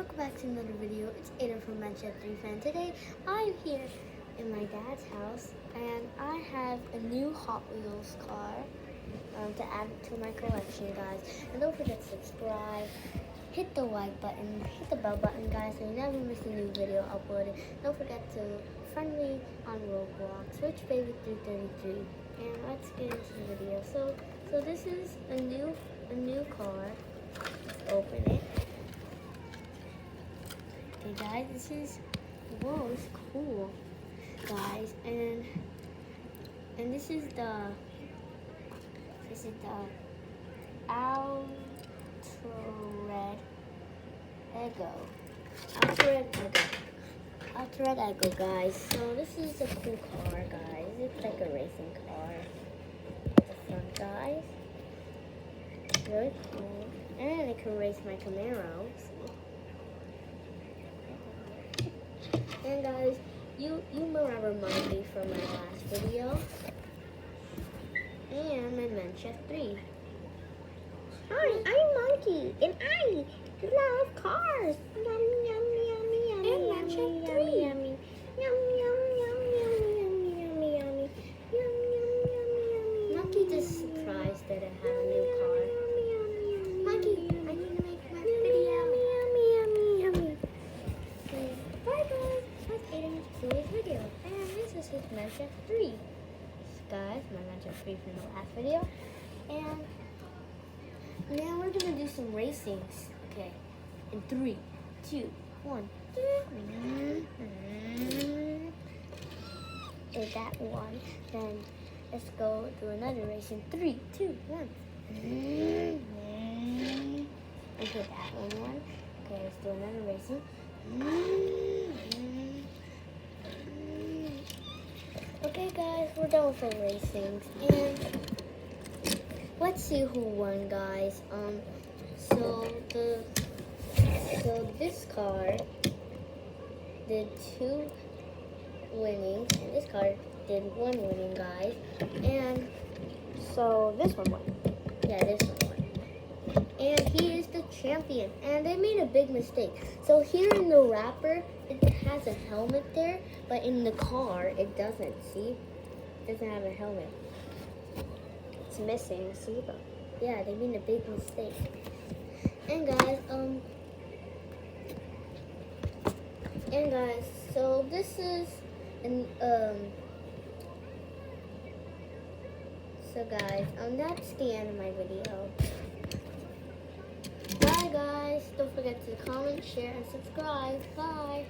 welcome back to another video. It's Aiden from Schiff Fan. Today I'm here in my dad's house and I have a new Hot Wheels car to add to my collection, guys. And don't forget to subscribe, hit the like button, hit the bell button, guys, so you never miss a new video uploaded. Don't forget to friend me on Roblox, SwitchBaby333. And let's get into the video. So this is a new car. Let's open it. Okay, guys, this is, whoa, it's cool, guys, and this is the Ultra Red Ego, guys. So this is a cool car, guys. It's like a racing car. The front, guys, really cool, and it can race my Camaro. And guys, you remember Monkey from my last video, and I meant Schiff 3. Hi, I'm Monkey, and I love cars. Yum yum yummy yummy yummy yummy yummy yum yum yum yummy yummy yummy yum yum yummy yummy. Monkey just surprised that I have a new car. Monkey, I need to make my video. Bye guys. Let's get into today's video. And this is his Schiff 3. Guys, my Schiff 3 from the last video. And now we're gonna do some racings. Okay. In 3, 2, 1. Did that one. Then let's go do another race in 3, 2, 1. Okay, that one. Okay, let's do another racing. Okay guys, we're done with the racings, and let's see who won, guys. So this car did 2 winnings, and this car did 1 winning, guys. And so this one won. Yeah, this one won. And he is the champion. And they made a big mistake. So here in the wrapper, it has a helmet there, but in the car, it doesn't. See? It doesn't have a helmet. It's missing. See? Yeah, they made a big mistake. And guys, so this is so guys, that's the end of my video. Bye guys, don't forget to comment, share, and subscribe. Bye.